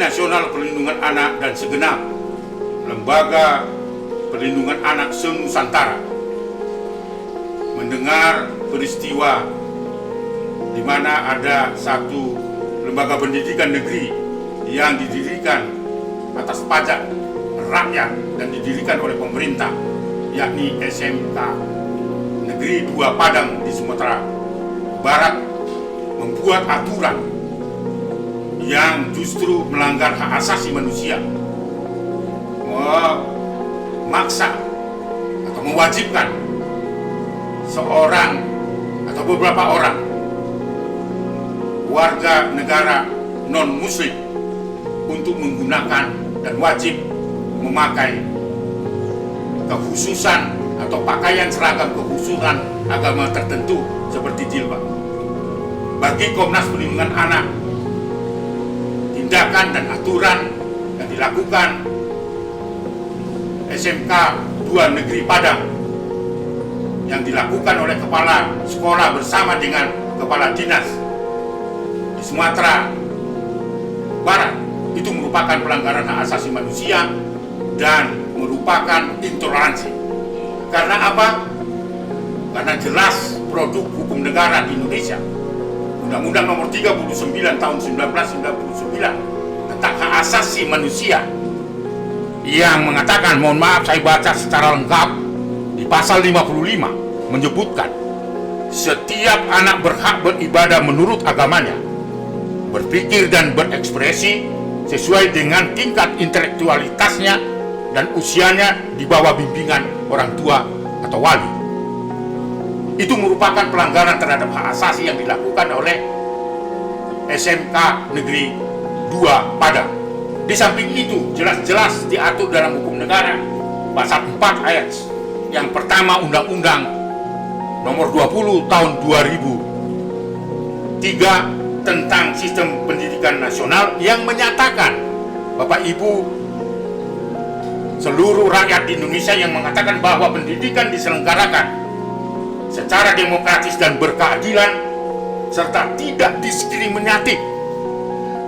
Nasional Perlindungan Anak dan segenap Lembaga Perlindungan Anak se-Nusantara mendengar peristiwa di mana ada satu lembaga pendidikan negeri yang didirikan atas pajak rakyat dan didirikan oleh pemerintah, yakni SMK Negeri 2 Padang di Sumatera Barat, membuat aturan yang justru melanggar hak asasi manusia, memaksa atau mewajibkan seorang atau beberapa orang warga negara non-muslim untuk menggunakan dan wajib memakai kekhususan atau pakaian seragam kekhususan agama tertentu seperti jilbab. Bagi Komnas Perlindungan Anak, tindakan dan aturan yang dilakukan SMK 2 Negeri Padang yang dilakukan oleh kepala sekolah bersama dengan kepala dinas di Sumatera Barat itu merupakan pelanggaran hak asasi manusia dan merupakan intoleransi. Karena apa? Karena jelas produk hukum negara di Indonesia, Undang-Undang Nomor 39 Tahun 1999 tentang hak asasi manusia, yang mengatakan, mohon maaf saya baca secara lengkap, di pasal 55 menyebutkan setiap anak berhak beribadah menurut agamanya, berpikir dan berekspresi sesuai dengan tingkat intelektualitasnya dan usianya di bawah bimbingan orang tua atau wali. Itu merupakan pelanggaran terhadap hak asasi yang dilakukan oleh SMK Negeri 2 Padang. Di samping itu jelas-jelas diatur dalam hukum negara pasal 4 ayat yang pertama Undang-Undang Nomor 20 Tahun 2003 tentang Sistem Pendidikan Nasional yang menyatakan, Bapak Ibu seluruh rakyat di Indonesia, yang mengatakan bahwa pendidikan diselenggarakan secara demokratis dan berkeadilan serta tidak diskriminatif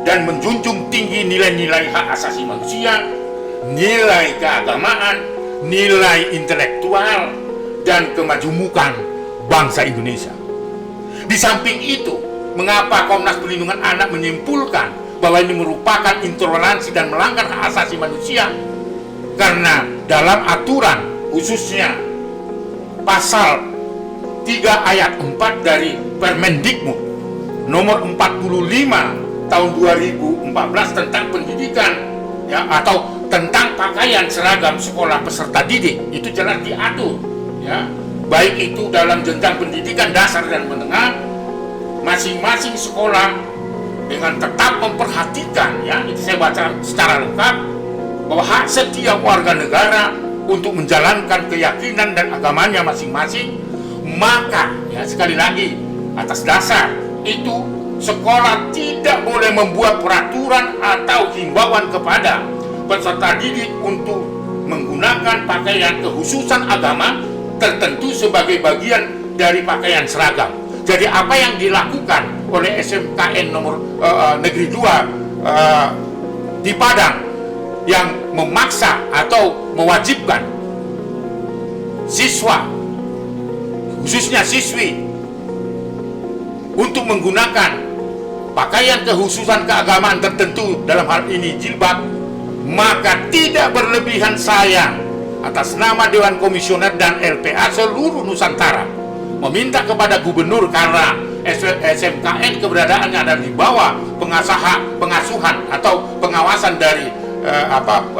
dan menjunjung tinggi nilai-nilai hak asasi manusia, nilai keagamaan, nilai intelektual, dan kemajemukan bangsa Indonesia. Di samping itu, mengapa Komnas Perlindungan Anak menyimpulkan bahwa ini merupakan intoleransi dan melanggar hak asasi manusia? Karena dalam aturan, khususnya pasal 3 ayat 4 dari Permendikbud Nomor 45 Tahun 2014 tentang pendidikan, ya, atau tentang pakaian seragam sekolah peserta didik, itu jelas diatur, ya, baik itu dalam jenjang pendidikan dasar dan menengah, masing-masing sekolah dengan tetap memperhatikan, ya, itu saya baca secara lengkap, bahwa hak setiap warga negara untuk menjalankan keyakinan dan agamanya masing-masing. Maka, ya, sekali lagi, atas dasar itu sekolah tidak boleh membuat peraturan atau himbauan kepada peserta didik untuk menggunakan pakaian kekhususan agama tertentu sebagai bagian dari pakaian seragam. Jadi apa yang dilakukan oleh SMKN nomor Negeri 2 di Padang yang memaksa atau mewajibkan siswa, khususnya siswi, untuk menggunakan pakaian kekhususan keagamaan tertentu, dalam hal ini jilbab, maka tidak berlebihan saya atas nama Dewan Komisioner dan LPA seluruh Nusantara meminta kepada Gubernur, karena SMKN keberadaannya ada di bawah pengasuhan atau pengawasan dari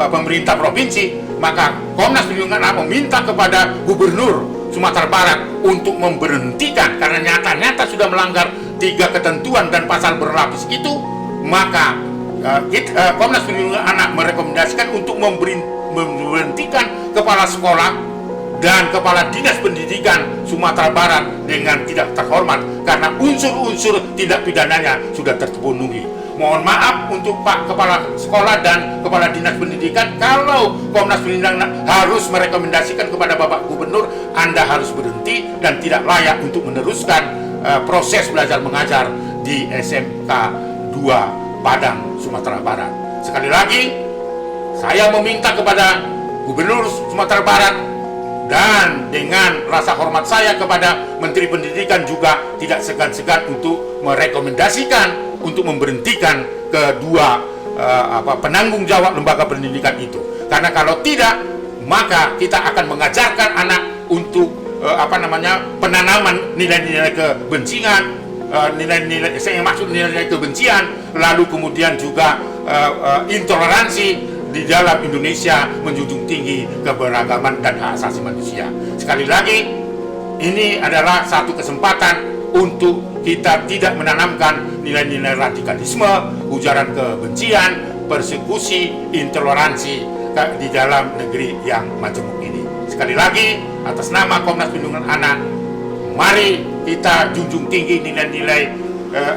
pemerintah provinsi, maka Komnas Perlindungan Anak meminta kepada Gubernur Sumatera Barat untuk memberhentikan, karena nyata-nyata sudah melanggar 3 ketentuan dan pasal berlapis itu. Maka Komnas Perlindungan Anak merekomendasikan untuk memberhentikan kepala sekolah dan kepala dinas pendidikan Sumatera Barat dengan tidak terhormat, karena unsur-unsur tindak pidananya sudah terpenuhi. Mohon maaf untuk Pak Kepala Sekolah dan Kepala Dinas Pendidikan, kalau Komnas Perlindungan Anak harus merekomendasikan kepada Bapak Gubernur, Anda harus berhenti dan tidak layak untuk meneruskan proses belajar mengajar di SMK 2 Padang, Sumatera Barat. Sekali lagi, saya meminta kepada Gubernur Sumatera Barat dan dengan rasa hormat saya kepada Menteri Pendidikan juga tidak segan-segan untuk merekomendasikan untuk memberhentikan kedua penanggung jawab lembaga pendidikan itu. Karena kalau tidak, maka kita akan mengajarkan anak untuk penanaman nilai-nilai kebencian, nilai-nilai, saya maksud nilai-nilai kebencian, lalu kemudian juga intoleransi di dalam Indonesia, menjunjung tinggi keberagaman dan hak asasi manusia. Sekali lagi, ini adalah satu kesempatan untuk kita tidak menanamkan nilai-nilai radikalisme, ujaran kebencian, persekusi, intoleransi di dalam negeri yang majemuk ini. Sekali lagi, atas nama Komnas Perlindungan Anak, mari kita junjung tinggi nilai-nilai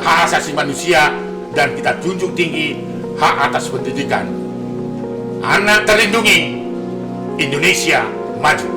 hak asasi manusia dan kita junjung tinggi hak atas pendidikan. Anak terlindungi, Indonesia maju.